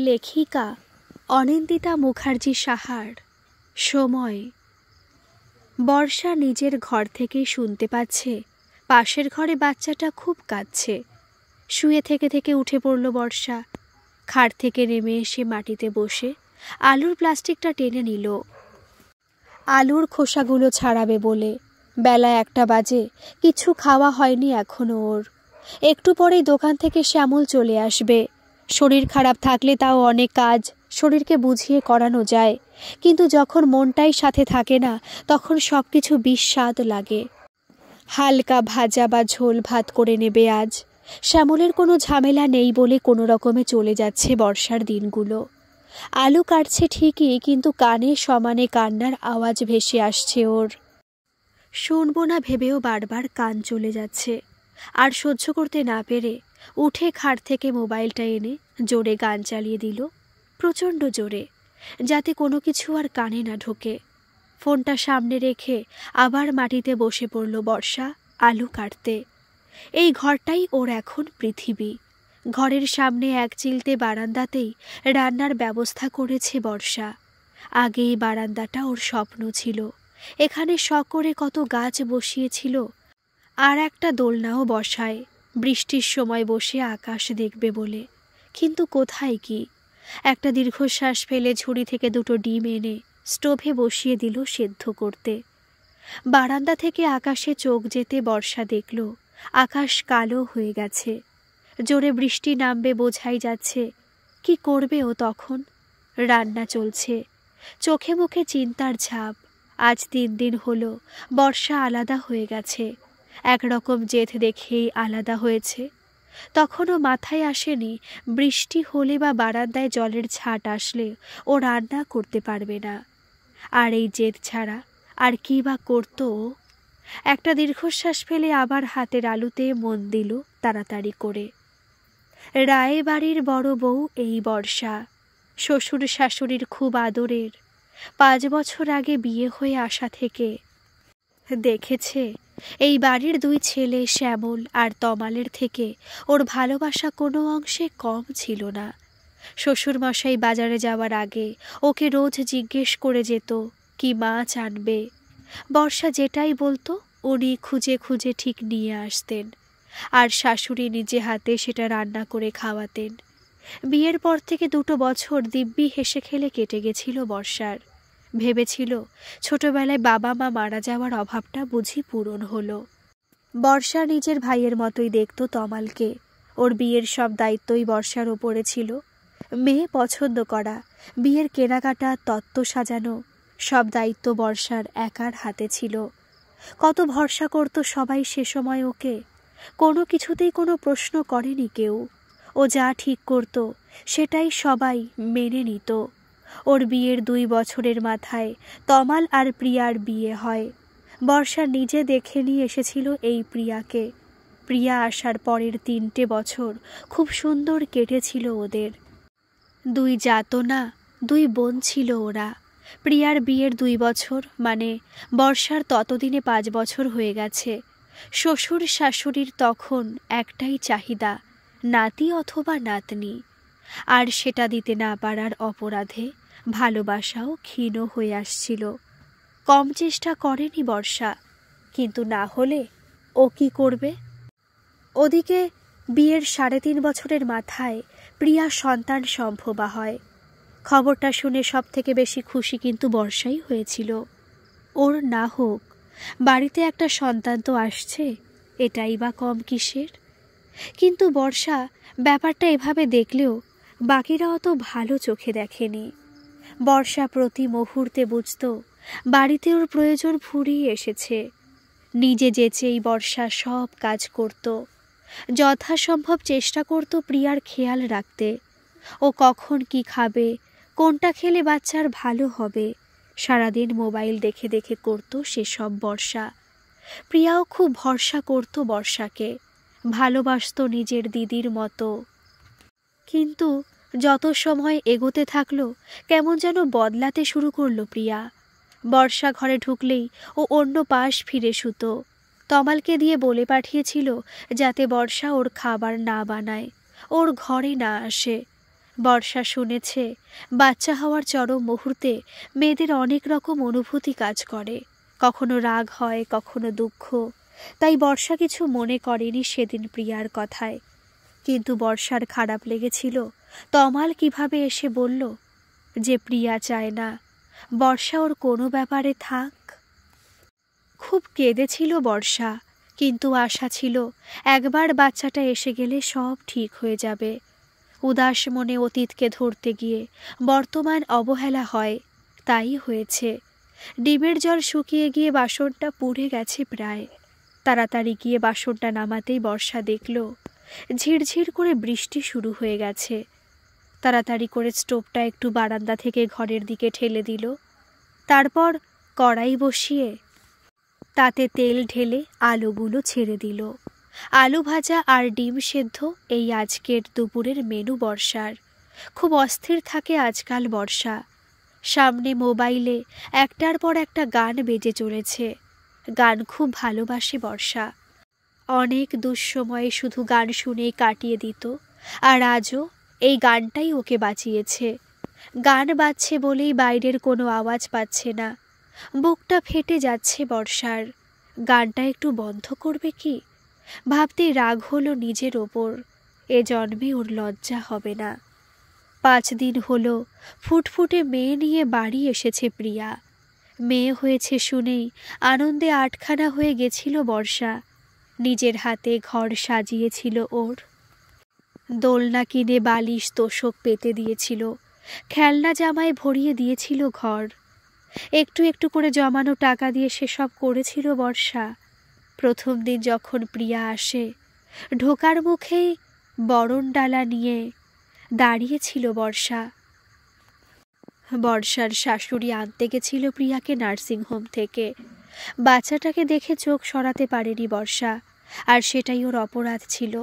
লেখিকা অনিন্দিতা মুখার্জি সাহার সময়। বর্ষা নিজের ঘর থেকেই শুনতে পাচ্ছে পাশের ঘরে বাচ্চাটা খুব কাঁদছে। শুয়ে থেকে থেকে উঠে পড়ল বর্ষা। খাট থেকে নেমে এসে মাটিতে বসে আলুর প্লাস্টিকটা টেনে নিল। আলুর খোসাগুলো ছাড়াবে বলে। বেলা 1টা বাজে, কিছু খাওয়া হয়নি এখনো ওর। একটু পরেই দোকান থেকে শ্যামল চলে আসবে। শরীর খারাপ থাকলে তাও অনেক কাজ শরীরকে বুঝিয়ে করানো যায়, কিন্তু যখন মনটাই সাথে থাকে না তখন সব কিছু বিস্বাদ লাগে। হালকা ভাজা বা ঝোল ভাত করে নেবে আজ। শ্যামলের কোনো ঝামেলা নেই বলে কোনো রকমে চলে যাচ্ছে বর্ষার দিনগুলো। আলু কাটছে ঠিকই, কিন্তু কানে সমানে কান্নার আওয়াজ ভেসে আসছে ওর। শুনবো না ভেবেও বারবার কান চলে যাচ্ছে। আর সহ্য করতে না পেরে উঠে খাট থেকে মোবাইলটা এনে জোরে গান চালিয়ে দিল, প্রচণ্ড জোরে, যাতে কোনো কিছু আর কানে না ঢোকে। ফোনটা সামনে রেখে আবার মাটিতে বসে পড়ল বর্ষা আলু কাটতে। এই ঘরটাই ওর এখন পৃথিবী। ঘরের সামনে এক চিলতে বারান্দাতেই রান্নার ব্যবস্থা করেছে বর্ষা। আগে এই বারান্দাটা ওর স্বপ্ন ছিল। এখানে শখ করে কত গাছ বসিয়েছিল, আর একটা দোলনাও বসায় বৃষ্টির সময় বসে আকাশ দেখবে বলে। কিন্তু কোথায় কি! একটা দীর্ঘশ্বাস ফেলে ঝুড়ি থেকে 2টো ডিম এনে স্টোভে বসিয়ে দিল সেদ্ধ করতে। বারান্দা থেকে আকাশে চোখ যেতে বর্ষা দেখল আকাশ কালো হয়ে গেছে। জোরে বৃষ্টি নামবে বোঝাই যাচ্ছে। কি করবে ও তখন? রান্না চলছে, চোখে মুখে চিন্তার ছাপ। আজ 3 দিন হলো বর্ষা আলাদা হয়ে গেছে। একরকম জেদ দেখেই আলাদা হয়েছে। তখনও মাথায় আসেনি বৃষ্টি হলে বা বারান্দায় জলের ছাট আসলে ও রান্না করতে পারবে না। আর এই জেদ ছাড়া আর কি বা করতো ও? একটা দীর্ঘশ্বাস ফেলে আবার হাতের আলুতে মন দিল তাড়াতাড়ি করে। রায় বাড়ির বড় বউ এই বর্ষা। শ্বশুর শাশুড়ির খুব আদরের। 5 বছর আগে বিয়ে হয়ে আসা থেকে দেখেছে এই বাড়ির 2 ছেলে শ্যামল আর তমালের থেকে ওর ভালোবাসা কোনো অংশে কম ছিল না। শ্বশুরমশাই বাজারে যাওয়ার আগে ওকে রোজ জিজ্ঞেস করে যেত কি মাছ আনবে। বর্ষা যেটাই বলতো উনি খুঁজে খুঁজে ঠিক নিয়ে আসতেন, আর শাশুড়ি নিজে হাতে সেটা রান্না করে খাওয়াতেন। বিয়ের পর থেকে 2টো বছর দিব্যি হেসে খেলে কেটে গেছিল বর্ষার। ভেবেছিল ছোটবেলায় বাবা মা মারা যাওয়ার অভাবটা বুঝি পূরণ হলো। বর্ষা নিজের ভাইয়ের মতোই দেখত তমালকে। ওর বিয়ের সব দায়িত্বই বর্ষার ওপরে ছিল। মেয়ে পছন্দ করা, বিয়ের কেনাকাটা, তত্ত্ব সাজানো, সব দায়িত্ব বর্ষার একার হাতে ছিল। কত ভরসা করত সবাই সে সময় ওকে। কোনো কিছুতেই কোনো প্রশ্ন করেনি কেউ। ও যা ঠিক করত সেটাই সবাই মেনে নিত। ওর বিয়ের 2 বছরের মাথায় তমাল আর প্রিয়ার বিয়ে হয়। বর্ষা নিজে দেখে নিয়ে এসেছিল এই প্রিয়াকে। প্রিয়া আসার পরের 3টে বছর খুব সুন্দর কেটেছিল ওদের। 2 যাতনা, 2 বোন ছিল ওরা। প্রিয়ার বিয়ের 2 বছর মানে বর্ষার ততদিনে 5 বছর হয়ে গেছে। শ্বশুর শাশুড়ির তখন একটাই চাহিদা, নাতি অথবা নাতনি। আর সেটা দিতে না পারার অপরাধে ভালোবাসাও ক্ষীণ হয়ে আসছিল। কম চেষ্টা করেনি বর্ষা, কিন্তু না হলে ও কি করবে? ওদিকে বিয়ের 3.5 বছরের মাথায় প্রিয়া সন্তান সম্ভবা হয়। খবরটা শুনে সব থেকে বেশি খুশি কিন্তু বর্ষাই হয়েছিল। ওর না হোক, বাড়িতে একটা সন্তান তো আসছে, এটাই বা কম কিসের? কিন্তু বর্ষা ব্যাপারটা এভাবে দেখলেও বাকিরা অত ভালো চোখে দেখেনি। বর্ষা প্রতি মুহূর্তে বুঝত বাড়িতে ওর প্রয়োজন ফুরিয়ে এসেছে। নিজে যেচেই বর্ষা সব কাজ করত। যথাসম্ভব চেষ্টা করত প্রিয়ার খেয়াল রাখতে। ও কখন কি খাবে, কোনটা খেলে বাচ্চার ভালো হবে, সারাদিন মোবাইল দেখে দেখে করত সেসব বর্ষা। প্রিয়াও খুব ভরসা করত বর্ষাকে, ভালোবাসত নিজের দিদির মতো। কিন্তু যত সময় এগোতে থাকলো কেমন যেন বদলাতে শুরু করলো প্রিয়া। বর্ষা ঘরে ঢুকলেই ও অন্য পাশ ফিরে শুতো। তমালকে দিয়ে বলে পাঠিয়েছিল যাতে বর্ষা ওর খাবার না বানায়, ওর ঘরে না আসে। বর্ষা শুনেছে বাচ্চা হওয়ার চরম মুহূর্তে মেয়েদের অনেক রকম অনুভূতি কাজ করে, কখনো রাগ হয়, কখনো দুঃখ। তাই বর্ষা কিছু মনে করেনি সেদিন প্রিয়ার কথায়। কিন্তু বর্ষার খারাপ লেগেছিল তমাল কিভাবে এসে বলল যে প্রিয়া চায় না বর্ষা ওর কোনো ব্যাপারে থাক। খুব কেঁদেছিল বর্ষা, কিন্তু আশা ছিল একবার বাচ্চাটা এসে গেলে সব ঠিক হয়ে যাবে। উদাস মনে অতীতকে ধরতে গিয়ে বর্তমান অবহেলা হয়, তাই হয়েছে। ডিমের জল শুকিয়ে গিয়ে বাসনটা পুড়ে গেছে প্রায়। তাড়াতাড়ি গিয়ে বাসনটা নামাতেই বর্ষা দেখল ঝিরঝির করে বৃষ্টি শুরু হয়ে গেছে। তাড়াতাড়ি করে স্টোভটা একটু বারান্দা থেকে ঘরের দিকে ঠেলে দিল। তারপর কড়াই বসিয়ে তাতে তেল ঢেলে আলুগুলো ছেড়ে দিল। আলু ভাজা আর ডিম সেদ্ধ এই আজকের দুপুরের মেনু বর্ষার। খুব অস্থির থাকে আজকাল বর্ষা। সামনে মোবাইলে একটার পর একটা গান বেজে চলেছে। গান খুব ভালোবাসে বর্ষা। অনেক দুঃসময়ে শুধু গান শুনেই কাটিয়ে দিত, আর আজও এই গানটাই ওকে বাঁচিয়েছে। গান বাজছে বলেই বাইরের কোনো আওয়াজ পাচ্ছে না। বুকটা ফেটে যাচ্ছে বর্ষার। গানটা একটু বন্ধ করবে কি? ভাবতেই রাগ হলো নিজের ওপর। এ জন্মে ওর লজ্জা হবে না। 5 দিন হলো ফুটফুটে মেয়ে নিয়ে বাড়ি এসেছে প্রিয়া। মেয়ে হয়েছে শুনেই আনন্দে আটখানা হয়ে গেছিল বর্ষা। নিজের হাতে ঘর সাজিয়েছিল ওর। দোলনা কিনে বালিশ তোষক পেতে দিয়েছিল, খেলনা জামায় ভরিয়ে দিয়েছিল ঘর। একটু একটু করে জমানো টাকা দিয়ে সেসব করেছিল বর্ষা। প্রথম দিন যখন প্রিয়া আসে, ঢোকার মুখেই বরণ ডালা নিয়ে দাঁড়িয়েছিল বর্ষা। বর্ষার শাশুড়ি আনতে গেছিল প্রিয়াকে নার্সিংহোম থেকে। বাচ্চাটাকে দেখে চোখ সরাতে পারেনি বর্ষা, আর সেটাই ওর অপরাধ ছিল।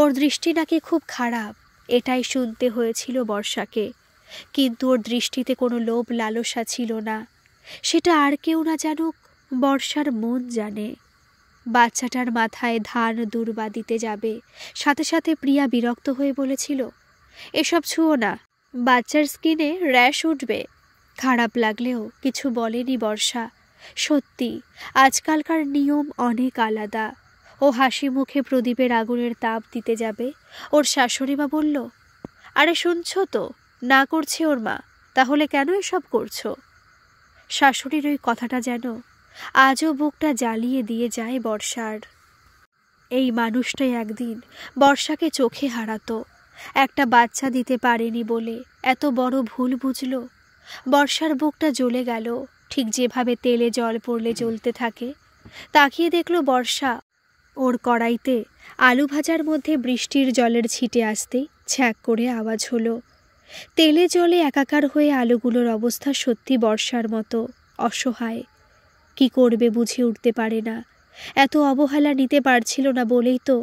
ওর দৃষ্টি নাকি খুব খারাপ, এটাই শুনতে হয়েছিল বর্ষাকে। কিন্তু ওর দৃষ্টিতে কোনো লোভ লালসা ছিল না। সেটা আর কেউ না জানুক, বর্ষার মন জানে। বাচ্চাটার মাথায় ধান দুর্বা দিতে যাবে, সাথে সাথে প্রিয়া বিরক্ত হয়ে বলেছিল, এসব ছুঁয়ো না, বাচ্চার স্কিনে র্যাশ উঠবে। খারাপ লাগলেও কিছু বলেনি বর্ষা। সত্যি আজকালকার নিয়ম অনেক আলাদা। ও হাসি মুখে প্রদীপের আগুনের তাপ দিতে যাবে, ওর শাশুড়িমা বলল, আরে শুনছো তো, না করছে ওর মা, তাহলে কেন এসব করছো? শাশুড়ির ওই কথাটা যেন আজও বুকটা জ্বালিয়ে দিয়ে যায় বর্ষার। এই মানুষটাই একদিন বর্ষাকে চোখে হারাতো। একটা বাচ্চা দিতে পারেনি বলে এত বড় ভুল বুঝল। বর্ষার বুকটা জ্বলে গেল, ঠিক যেভাবে তেলে জল পড়লে জ্বলতে থাকে। তাকিয়ে দেখল বর্ষা ওর কড়াইতে আলু ভাজার মধ্যে বৃষ্টির জলের ছিটে আসতেই ছ্যাঁক করে আওয়াজ হলো। তেলে জলে একাকার হয়ে আলুগুলোর অবস্থা সত্যি বর্ষার মতো অসহায়। কি করবে বুঝে উঠতে পারে না। এত অবহেলা নিতে পারছিল না বলেই তো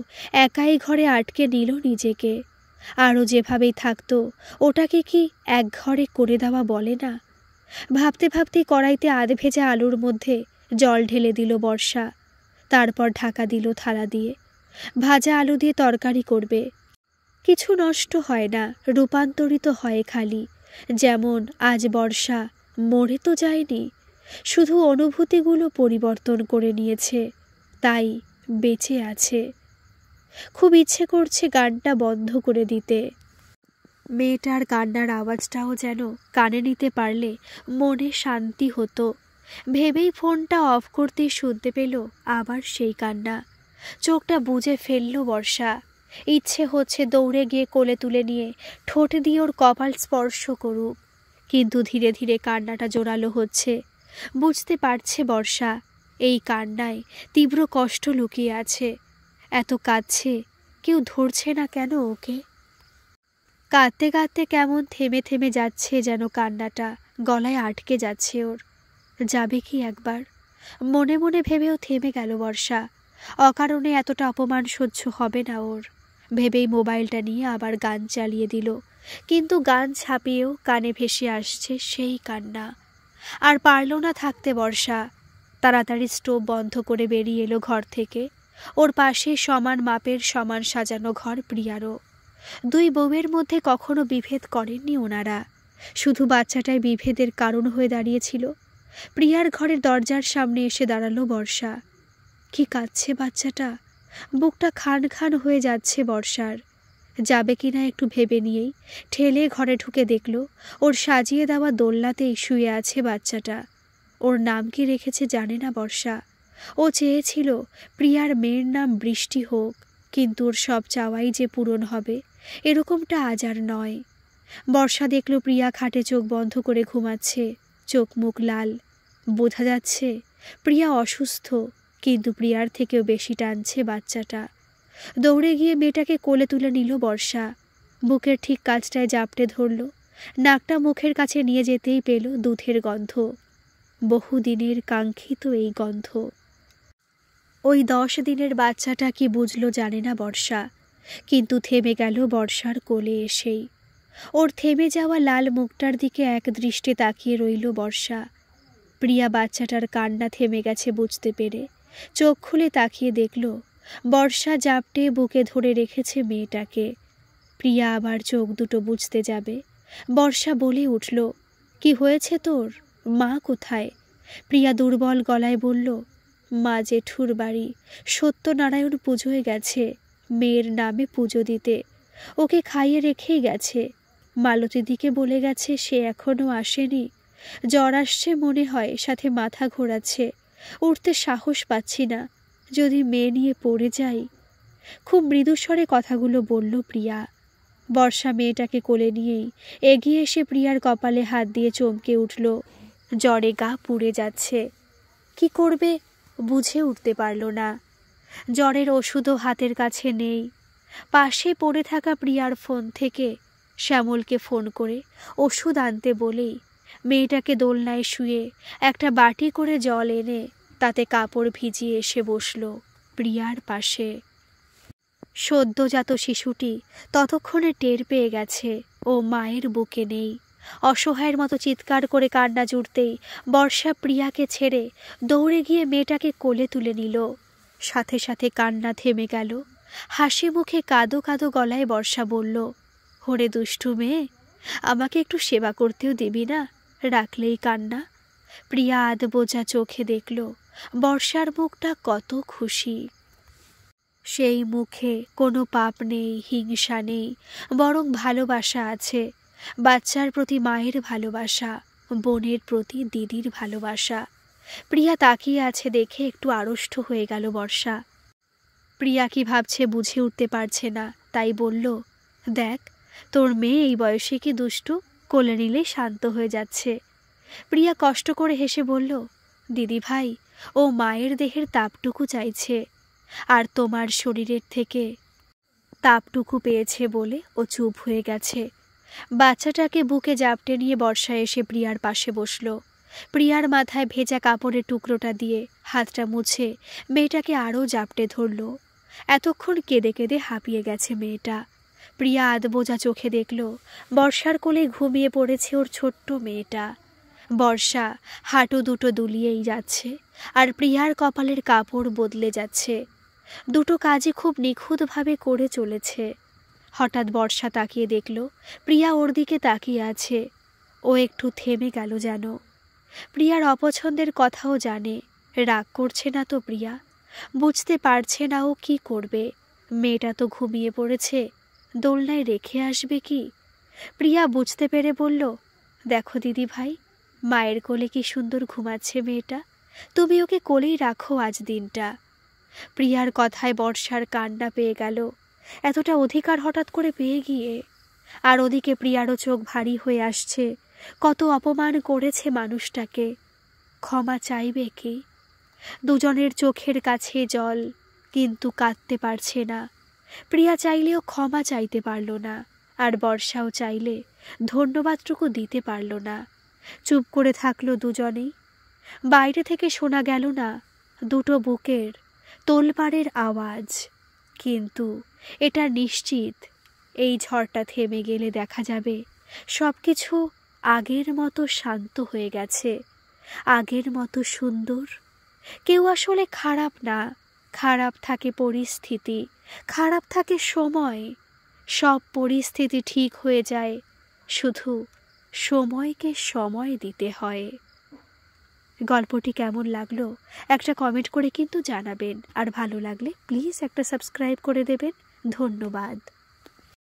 একাই ঘরে আটকে নিল নিজেকে। আরও যেভাবেই থাকতো ওটাকে কি এক ঘরে করে দেওয়া বলে না? ভাবতে ভাবতেই কড়াইতে আধ ভেজা আলুর মধ্যে জল ঢেলে দিল বর্ষা। তারপর ঢাকা দিল থালা দিয়ে। ভাজা আলু দিয়ে তরকারি করবে। কিছু নষ্ট হয় না, রূপান্তরিত হয় খালি। যেমন আজ বর্ষা মরে তো যায়নি, শুধু অনুভূতিগুলো পরিবর্তন করে নিয়েছে, তাই বেঁচে আছে। খুব ইচ্ছে করছে গানটা বন্ধ করে দিতে। মেয়েটার কান্নার আওয়াজটাও যেন কানে নিতে পারলে মনে শান্তি হতো। ভেবেই ফোনটা অফ করতেই শুনতে পেল আবার সেই কান্না। চোখটা বুজে ফেলল বর্ষা। ইচ্ছে হচ্ছে দৌড়ে গিয়ে কোলে তুলে নিয়ে ঠোঁট দিয়ে ওর কপাল স্পর্শ করুক, কিন্তু ধীরে ধীরে কান্নাটা জোরালো হচ্ছে। বুঝতে পারছে বর্ষা এই কান্নায় তীব্র কষ্ট লুকিয়ে আছে। এত কাঁদছে, কেউ ধরছে না কেন ওকে? কাঁদতে কাঁদতে কেমন থেমে থেমে যাচ্ছে যেন কান্নাটা, গলায় আটকে যাচ্ছে ওর। যাবে কি একবার? মনে মনে ভেবেও থেমে গেল বর্ষা। অকারণে এতটা অপমান সহ্য হবে না ওর। ভেবেই মোবাইলটা নিয়ে আবার গান চালিয়ে দিল, কিন্তু গান ছাপিয়েও কানে ভেসে আসছে সেই কান্না। আর পারল না থাকতে বর্ষা। তাড়াতাড়ি স্টোভ বন্ধ করে বেরিয়ে এলো ঘর থেকে। ওর পাশে সমান মাপের সমান সাজানো ঘর প্রিয়ারও। দুই বউয়ের মধ্যে কখনো বিভেদ করেননি ওনারা, শুধু বাচ্চাটাই বিভেদের কারণ হয়ে দাঁড়িয়েছিল। প্রিয়ার ঘরের দরজার সামনে এসে দাঁড়ালো বর্ষা। কি কাঁদছে বাচ্চাটা, বুকটা খান খান হয়ে যাচ্ছে বর্ষার। যাবে কিনা একটু ভেবে নিয়েই ঠেলে ঘরে ঢুকে দেখল ওর সাজিয়ে দেওয়া দোলনাতেই শুয়ে আছে বাচ্চাটা। ওর নাম কি রেখেছে জানে না বর্ষা। ও চেয়েছিল প্রিয়ার মেয়ের নাম বৃষ্টি হোক, কিন্তু ওর সব চাওয়াই যে পূরণ হবে এরকমটা আজ আর নয়। বর্ষা দেখল প্রিয়া খাটে চোখ বন্ধ করে ঘুমাচ্ছে, চোখ মুখ লাল। বোঝা যাচ্ছে প্রিয়া অসুস্থ, কিন্তু প্রিয়ার থেকেও বেশি টানছে বাচ্চাটা। দৌড়ে গিয়ে মেয়েটাকে কোলে তুলে নিল বর্ষা। বুকের ঠিক কাছটায় জাপটে ধরল, নাকটা মুখের কাছে নিয়ে যেতেই পেল দুধের গন্ধ, বহুদিনের কাঙ্ক্ষিত এই গন্ধ। ওই 10 দিনের বাচ্চাটা কি বুঝল জানে না বর্ষা, কিন্তু থেমে গেল বর্ষার কোলে এসেই। ওর থেমে যাওয়া লাল মুখটার দিকে এক দৃষ্টে তাকিয়ে রইল বর্ষা। প্রিয়া বাচ্চাটার কান্না থেমে গেছে বুঝতে পেরে চোখ খুলে তাকিয়ে দেখল বর্ষা জাপটে বুকে ধরে রেখেছে মেয়েটাকে। প্রিয়া আবার চোখ দুটো বুঝতে যাবে, বর্ষা বলে উঠল, কি হয়েছে তোর, মা কোথায়? প্রিয়া দুর্বল গলায় বলল, মা জেঠুর বাড়ি, সত্যনারায়ণ পুজোয় গেছে মেয়ের নামে পুজো দিতে, ওকে খাইয়ে রেখেই গেছে। মালতীদিকে বলে গেছে সে এখনো আসেনি, জ্বর আসছে মনে হয়, সাথে মাথা ঘোরাচ্ছে, উঠতে সাহস পাচ্ছি না, যদি মেয়ে নিয়ে পড়ে যাই। খুব মৃদুস্বরে কথাগুলো বলল প্রিয়া। বর্ষা মেয়েটাকে কোলে নিয়েই এগিয়ে এসে প্রিয়ার কপালে হাত দিয়ে চমকে উঠল। জ্বরে গা পুড়ে যাচ্ছে, কি করবে বুঝে উঠতে পারল না। জ্বরের ওষুধও হাতের কাছে নেই। পাশে পড়ে থাকা প্রিয়ার ফোন থেকে শ্যামলকে ফোন করে ওষুধ আনতে বলেই মেয়েটাকে দোলনায় শুয়ে একটা বাটি করে জল এনে তাতে কাপড় ভিজিয়ে এসে বসল প্রিয়ার পাশে। সদ্যজাত শিশুটি ততক্ষণে টের পেয়ে গেছে ও মায়ের বুকে নেই। অসহায়ের মতো চিৎকার করে কান্না জুড়তেই বর্ষা প্রিয়াকে ছেড়ে দৌড়ে গিয়ে মেয়েটাকে কোলে তুলে নিল। সাথে সাথে কান্না থেমে গেল। হাসি মুখে কাঁদো কাঁদো গলায় বর্ষা বলল, ওরে দুষ্টু মেয়ে, আমাকে একটু সেবা করতেও দিবি না, রাখলেই কান্না। প্রিয়া আধ বোঝা চোখে দেখল বর্ষার মুখটা কত খুশি। সেই মুখে কোনো পাপ নেই, হিংসা নেই, বরং ভালোবাসা আছে। বাচ্চার প্রতি মায়ের ভালোবাসা, বোনের প্রতি দিদির ভালোবাসা। প্রিয়া তাকিয়ে আছে দেখে একটু আড়ষ্ট হয়ে গেল বর্ষা। প্রিয়া কি ভাবছে বুঝে উঠতে পারছে না, তাই বলল, দেখ তোর মেয়ে এই বয়সে কি দুষ্টু, কোলে নিলেই শান্ত হয়ে যাচ্ছে। প্রিয়া কষ্ট করে হেসে বলল, দিদি ভাই, ও মায়ের দেহের তাপটুকু চাইছে, আর তোমার শরীরের থেকে তাপটুকু পেয়েছে বলে ও চুপ হয়ে গেছে। বাচ্চাটাকে বুকে জাপটে নিয়ে বর্ষা এসে প্রিয়ার পাশে বসল। প্রিয়ার মাথায় ভেজা কাপড়ের টুকরোটা দিয়ে হাতটা মুছে মেয়েটাকে আরও জাপটে ধরল। এতক্ষণ কেঁদে কেঁদে হাঁপিয়ে গেছে মেয়েটা। প্রিয়া আধবোজা চোখে দেখল বর্ষার কোলে ঘুমিয়ে পড়েছে ওর ছোট্ট মেয়েটা। বর্ষা হাঁটু দুটো দুলিয়েই যাচ্ছে, আর প্রিয়ার কপালের কাপড় বদলে যাচ্ছে। দুটো কাজই খুব নিখুঁতভাবে করে চলেছে। হঠাৎ বর্ষা তাকিয়ে দেখল প্রিয়া ওর দিকে তাকিয়ে আছে। ও একটু থেমে গেল যেন। প্রিয়ার অপছন্দের কথাও জানে, রাগ করছে না তো প্রিয়া? বুঝতে পারছে না ও কি করবে। মেয়েটা তো ঘুমিয়ে পড়েছে, দোলনায় রেখে আসবে কি? প্রিয়া বুঝতে পেরে বলল, দেখো দিদি ভাই, মায়ের কোলে কি সুন্দর ঘুমাচ্ছে মেয়েটা, তুমি ওকে কোলেই রাখো আজ দিনটা। প্রিয়ার কথায় বর্ষার কান্না পেয়ে গেল, এতটা অধিকার হঠাৎ করে পেয়ে গিয়ে। আর ওদিকে প্রিয়ারও চোখ ভারী হয়ে আসছে। কত অপমান করেছে মানুষটাকে, ক্ষমা চাইবে কি? দুজনের চোখের কাছে জল, কিন্তু কাঁদতে পারছে না। প্রিয়া চাইলেও ক্ষমা চাইতে পারল না, আর বর্ষাও চাইলে ধন্যবাদটুকু দিতে পারল না। চুপ করে থাকলো দুজনেই। বাইরে থেকে শোনা গেল না দুটো বুকের তোলপাড়ের আওয়াজ, কিন্তু এটা নিশ্চিত এই ঝড়টা থেমে গেলে দেখা যাবে সব কিছু আগের মতো শান্ত হয়ে গেছে, আগের মতো সুন্দর। কেউ আসলে খারাপ না, খারাপ থাকে পরিস্থিতি, খারাপ থাকে সময়, সব পরিস্থিতি ঠিক হয়ে যায়, শুধু সময়কে সময় দিতে হয়। গল্পটি কেমন লাগলো একটা কমেন্ট করে কিন্তু জানাবেন, আর ভালো লাগলে প্লিজ একটা সাবস্ক্রাইব করে দেবেন। ধন্যবাদ।